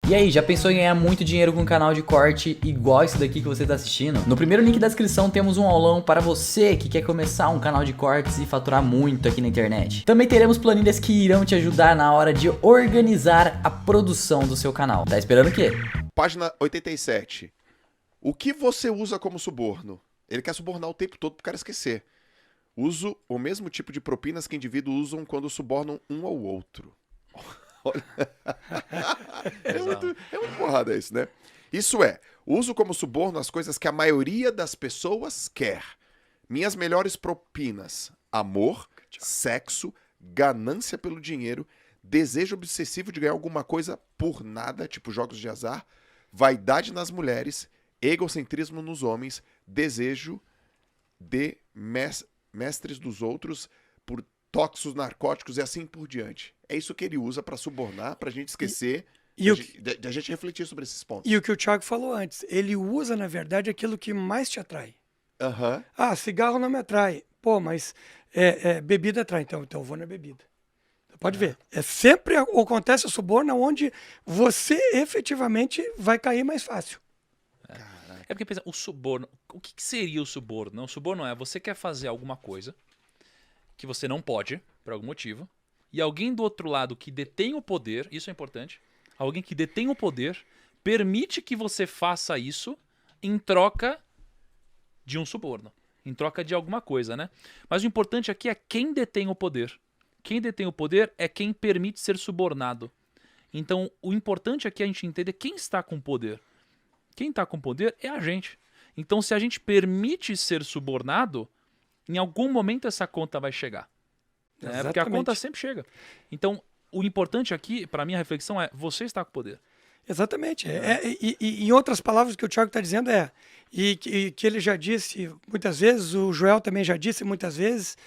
E aí, já pensou em ganhar muito dinheiro com um canal de corte igual esse daqui que você está assistindo? No primeiro link da descrição temos um aulão para você que quer começar um canal de cortes e faturar muito aqui na internet. Também teremos planilhas que irão te ajudar na hora de organizar a produção do seu canal. Tá esperando o quê? Página 87. O que você usa como suborno? Ele quer subornar o tempo todo pro cara esquecer. Uso o mesmo tipo de propinas que indivíduos usam quando subornam um ao outro. Olha. É muito porrada isso, né? Isso é, uso como suborno as coisas que a maioria das pessoas quer. Minhas melhores propinas: amor, sexo, ganância pelo dinheiro, desejo obsessivo de ganhar alguma coisa por nada, tipo jogos de azar, vaidade nas mulheres, egocentrismo nos homens, desejo de mestres dos outros por tóxicos, narcóticos e assim por diante. É isso que ele usa pra subornar, pra gente esquecer, de a gente refletir sobre esses pontos. E o que o Thiago falou antes, ele usa, na verdade, aquilo que mais te atrai. Aham. Ah, cigarro não me atrai. Pô, mas bebida atrai. Então eu vou na bebida. Pode ver. Sempre acontece o suborno onde você efetivamente vai cair mais fácil. É porque pensa, o suborno, o que seria o suborno? Não, o suborno é você quer fazer alguma coisa que você não pode, por algum motivo, e alguém do outro lado que detém o poder, isso é importante, alguém que detém o poder, permite que você faça isso em troca de um suborno, em troca de alguma coisa, né? Mas o importante aqui é quem detém o poder. Quem detém o poder é quem permite ser subornado. Então, o importante aqui é a gente entender quem está com poder. Quem está com poder é a gente. Então, se a gente permite ser subornado, em algum momento essa conta vai chegar. Né? Porque a conta sempre chega. Então, o importante aqui, para mim, a reflexão é você está com poder. Exatamente. E em outras palavras, o que o Thiago está dizendo que ele já disse muitas vezes, o Joel também já disse muitas vezes,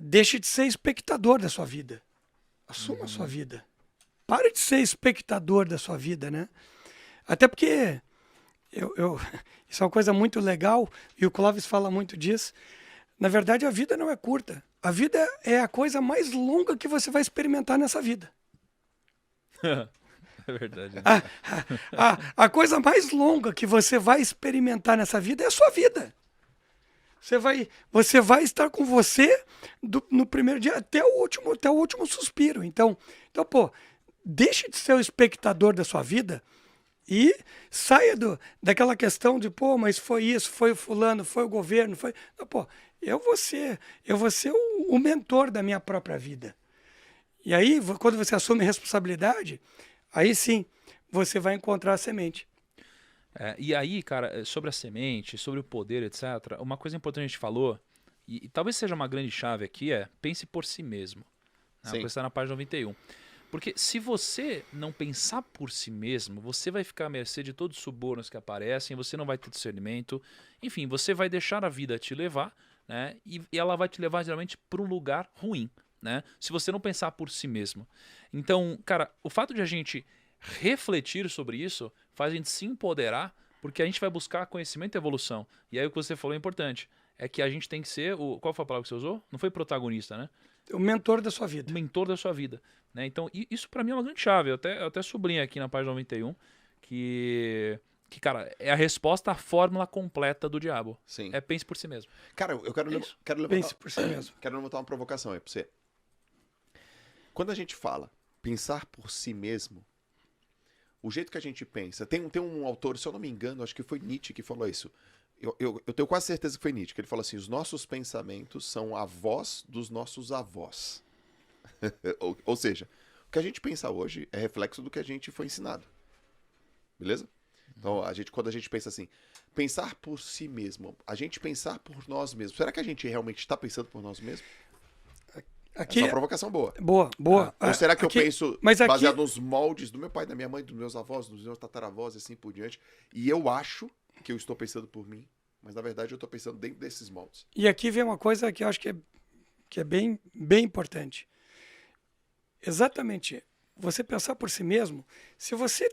deixe de ser espectador da sua vida. Assuma a sua vida. Pare de ser espectador da sua vida, né? Até porque isso é uma coisa muito legal, e o Clóvis fala muito disso. Na verdade, a vida não é curta. A vida é a coisa mais longa que você vai experimentar nessa vida. É verdade. Né? A coisa mais longa que você vai experimentar nessa vida é a sua vida. Você vai estar com você no primeiro dia até o último suspiro. Então, pô, deixe de ser o espectador da sua vida e saia daquela questão de, pô, mas foi isso, foi o fulano, foi o governo, foi... Não, pô, eu vou ser o mentor da minha própria vida. E aí, quando você assume responsabilidade, aí sim, você vai encontrar a semente. E aí, cara, sobre a semente, sobre o poder, etc., uma coisa importante que a gente falou, e talvez seja uma grande chave aqui, pense por si mesmo. Né? Sim. Está na página 91. Porque se você não pensar por si mesmo, você vai ficar à mercê de todos os subornos que aparecem, você não vai ter discernimento, enfim, você vai deixar a vida te levar, né? E ela vai te levar geralmente para um lugar ruim, né? Se você não pensar por si mesmo. Então, cara, o fato de a gente refletir sobre isso faz a gente se empoderar, porque a gente vai buscar conhecimento e evolução. E aí o que você falou é importante, é que a gente tem que ser qual foi a palavra que você usou? Não foi protagonista, né? O mentor da sua vida. O mentor da sua vida. Né? Então, isso para mim é uma grande chave. Eu até sublinho aqui na página 91 que, cara, é a resposta à fórmula completa do diabo. Sim. Pense por si mesmo. Cara, eu quero levantar... Pense por si mesmo. Quero levantar uma provocação aí pra você. Quando a gente fala pensar por si mesmo, o jeito que a gente pensa... Tem um autor, se eu não me engano, acho que foi Nietzsche que falou isso. Eu tenho quase certeza que foi Nietzsche, que ele falou assim, os nossos pensamentos são a voz dos nossos avós. ou seja, o que a gente pensa hoje é reflexo do que a gente foi ensinado. Beleza? Então, quando a gente pensa assim, pensar por si mesmo, a gente pensar por nós mesmos, será que a gente realmente está pensando por nós mesmos? Aqui, é uma provocação boa. Boa. Ou será que eu penso baseado nos moldes do meu pai, da minha mãe, dos meus avós, dos meus tataravós e assim por diante, e eu acho que eu estou pensando por mim, mas na verdade eu estou pensando dentro desses moldes. E aqui vem uma coisa que eu acho que é bem, bem importante. Exatamente, você pensar por si mesmo, se você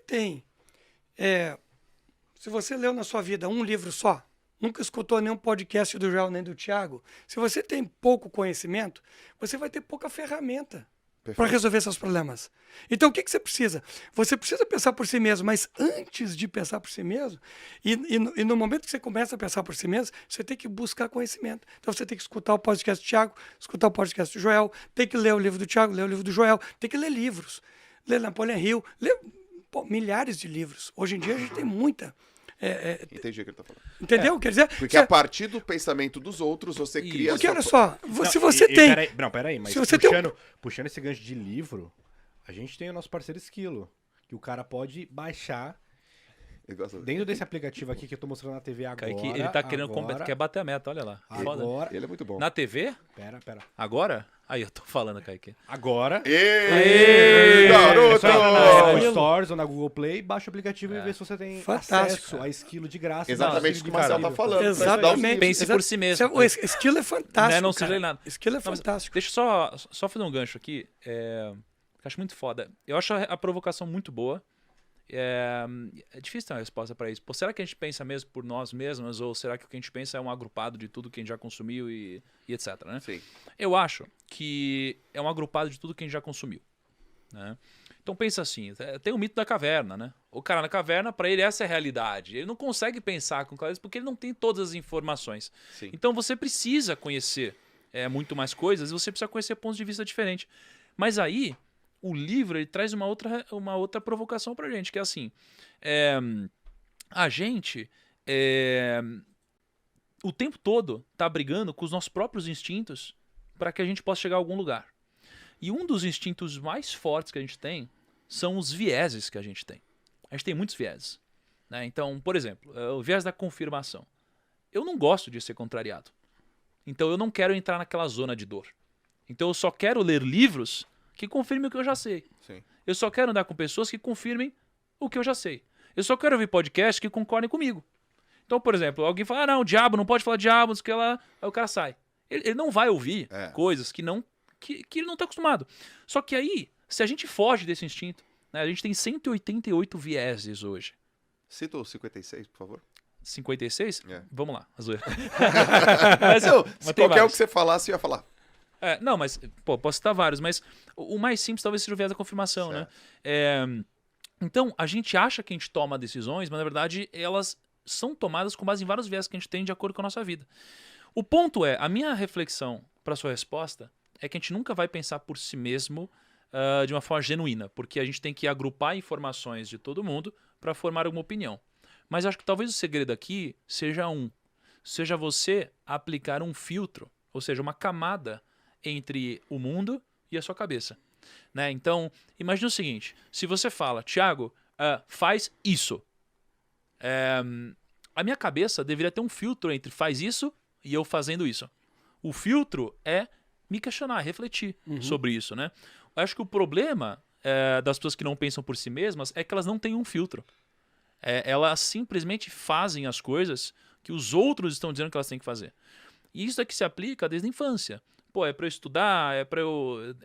leu na sua vida um livro só, nunca escutou nenhum podcast do Joel nem do Thiago, se você tem pouco conhecimento, você vai ter pouca ferramenta para resolver seus problemas. Então, o que você precisa? Você precisa pensar por si mesmo, mas antes de pensar por si mesmo, e no momento que você começa a pensar por si mesmo, você tem que buscar conhecimento. Então, você tem que escutar o podcast do Thiago, escutar o podcast do Joel, tem que ler o livro do Thiago, ler o livro do Joel, tem que ler livros, ler Napoleão Hill, ler milhares de livros. Hoje em dia, a gente tem muita... Entendi o que ele tá falando. Entendeu? Quer dizer... Porque a partir do pensamento dos outros, você cria... Porque, a olha sua... só, se você tem... Peraí, mas se você tem puxando esse gancho de livro, a gente tem o nosso parceiro Esquilo, que o cara pode baixar dentro desse aplicativo aqui que eu tô mostrando na TV agora. Kaique, ele tá querendo quer bater a meta, olha lá. Agora, Ele é muito bom. Na TV? Pera. Agora? Aí, eu tô falando, Kaique. Agora, Ê, é garoto! só ir na Apple Stores ou na Google Play, baixa o aplicativo e vê se você tem Fantástico, acesso cara. a Esquilo de graça. Exatamente o que o Marcel tá falando. pra estudar os Exatamente. livros. Pense por si mesmo. O esquilo é fantástico, Não seja cara. nada. Esquilo é Não, mas fantástico. Deixa eu só fazer um gancho aqui. Que eu acho muito foda. Eu acho a provocação muito boa. É difícil ter uma resposta para isso. Pô, será que a gente pensa mesmo por nós mesmos? Ou será que o que a gente pensa é um agrupado de tudo que a gente já consumiu e etc, né? Sim. Eu acho que é um agrupado de tudo que a gente já consumiu, né? Então pensa assim, tem o mito da caverna, né? O cara na caverna, para ele essa é a realidade. Ele não consegue pensar com clareza porque ele não tem todas as informações. Sim. Então você precisa conhecer muito mais coisas e você precisa conhecer pontos de vista diferentes. Mas aí, o livro ele traz uma outra provocação pra gente, que é assim, a gente o tempo todo tá brigando com os nossos próprios instintos para que a gente possa chegar a algum lugar. E um dos instintos mais fortes que a gente tem são os vieses que a gente tem. A gente tem muitos vieses, né? Então, por exemplo, o viés da confirmação. Eu não gosto de ser contrariado. Então eu não quero entrar naquela zona de dor. Então eu só quero ler livros que confirmem o que eu já sei. Sim. Eu só quero andar com pessoas que confirmem o que eu já sei. Eu só quero ouvir podcasts que concordem comigo. Então, por exemplo, alguém fala, não, diabo, não pode falar diabo, que ela... Aí o cara sai. Ele não vai ouvir coisas que ele não está acostumado. Só que aí, se a gente foge desse instinto, né, a gente tem 188 vieses hoje. Cita o 56, por favor. 56? É. Vamos lá, a zoeira. Mas, mas tem qualquer um vários. que você falasse, eu ia falar. Não, mas, pô, posso citar vários, mas o mais simples talvez seja o viés da confirmação, Certo. né? Então, a gente acha que a gente toma decisões, mas na verdade elas são tomadas com base em vários viés que a gente tem de acordo com a nossa vida. O ponto é, a minha reflexão para sua resposta é que a gente nunca vai pensar por si mesmo de uma forma genuína, porque a gente tem que agrupar informações de todo mundo para formar alguma opinião. Mas acho que talvez o segredo aqui seja você aplicar um filtro, ou seja, uma camada entre o mundo e a sua cabeça, né? Então, imagine o seguinte, se você fala, Thiago, faz isso, a minha cabeça deveria ter um filtro entre faz isso e eu fazendo isso. O filtro é me questionar, refletir sobre isso, né? Eu acho que o problema das pessoas que não pensam por si mesmas é que elas não têm um filtro. Elas simplesmente fazem as coisas que os outros estão dizendo que elas têm que fazer. E isso é que se aplica desde a infância. Pô, é para eu estudar, é para eu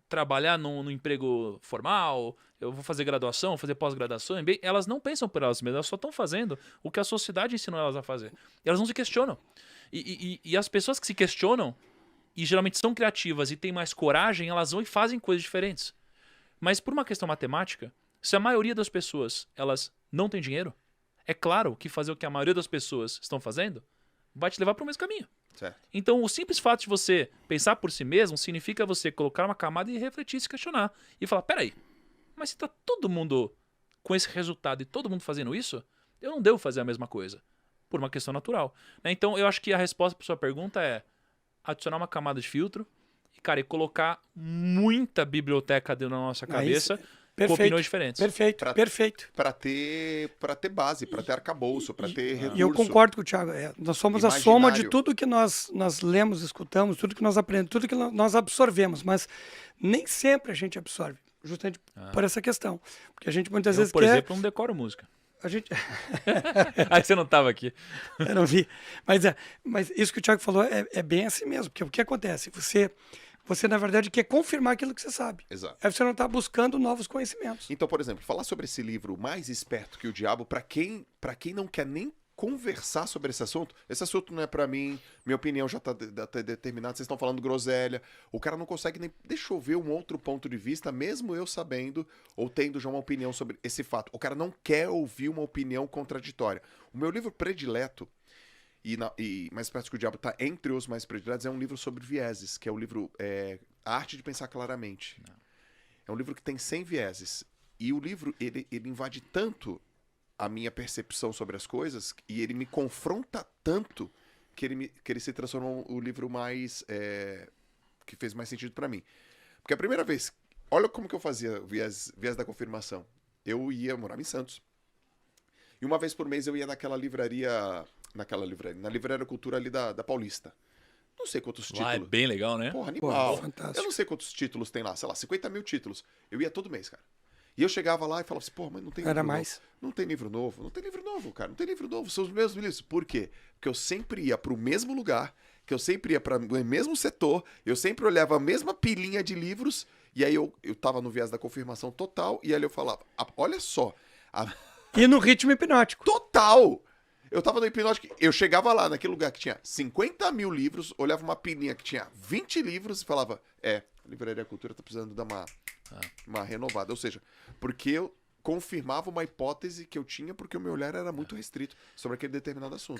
trabalhar num emprego formal, eu vou fazer graduação, fazer pós-graduação. Elas não pensam por elas mesmas, elas só estão fazendo o que a sociedade ensinou elas a fazer. E elas não se questionam. E as pessoas que se questionam, e geralmente são criativas e têm mais coragem, elas vão e fazem coisas diferentes. Mas por uma questão matemática, se a maioria das pessoas elas não tem dinheiro, é claro que fazer o que a maioria das pessoas estão fazendo vai te levar para o mesmo caminho. Certo. Então, o simples fato de você pensar por si mesmo significa você colocar uma camada e refletir, se questionar. E falar, peraí, mas se tá todo mundo com esse resultado e todo mundo fazendo isso, eu não devo fazer a mesma coisa. Por uma questão natural. Né? Então, eu acho que a resposta para sua pergunta é adicionar uma camada de filtro e, cara, e colocar muita biblioteca dentro da nossa cabeça com opiniões diferentes. Perfeito. Para ter base, para ter arcabouço, para ter recurso. E eu concordo com o Thiago. Nós somos a soma de tudo que nós lemos, escutamos, tudo que nós aprendemos, tudo que nós absorvemos. Mas nem sempre a gente absorve, justamente por essa questão. Porque a gente muitas vezes por exemplo, não decoro música. A gente... Aí você não estava aqui. Eu não vi. Mas isso que o Thiago falou é bem assim mesmo. Porque o que acontece? Você, na verdade, quer confirmar aquilo que você sabe. Exato. Aí você não está buscando novos conhecimentos. Então, por exemplo, falar sobre esse livro Mais Esperto que o Diabo, para quem não quer nem conversar sobre esse assunto não é pra mim, minha opinião já tá determinada, vocês estão falando groselha, o cara não consegue nem, deixa eu ver um outro ponto de vista, mesmo eu sabendo ou tendo já uma opinião sobre esse fato. O cara não quer ouvir uma opinião contraditória. O meu livro predileto, e Mais Perto que o Diabo tá entre os mais prediletos, é um livro sobre vieses, que é o livro A Arte de Pensar Claramente. É um livro que tem 100 vieses. E o livro, ele invade tanto a minha percepção sobre as coisas, e ele me confronta tanto, que ele se transformou o livro mais... que fez mais sentido pra mim. Porque a primeira vez... Olha como que eu fazia viés da confirmação. Eu morava em Santos. E uma vez por mês eu ia na Livraria Cultura ali da Paulista. Não sei quantos títulos. Lá é bem legal, né? Porra, animal. Pô, fantástico. Eu não sei quantos títulos tem lá, sei lá, 50 mil títulos. Eu ia todo mês, cara. E eu chegava lá e falava assim, pô, mas não tem livro Era novo. mais. Não tem livro novo. Não tem livro novo, cara. Não tem livro novo. São os mesmos livros. Por quê? Porque eu sempre ia pro mesmo lugar, que eu sempre ia para o mesmo setor, eu sempre olhava a mesma pilinha de livros, e aí eu tava no viés da confirmação total, e aí eu falava, olha só... E no ritmo hipnótico. Total! Eu tava no hipnótico, eu chegava lá naquele lugar que tinha 50 mil livros, olhava uma pilinha que tinha 20 livros e falava, a Livraria Cultura tá precisando dar uma renovada. Ou seja, porque eu confirmava uma hipótese que eu tinha, porque o meu olhar era muito restrito sobre aquele determinado assunto.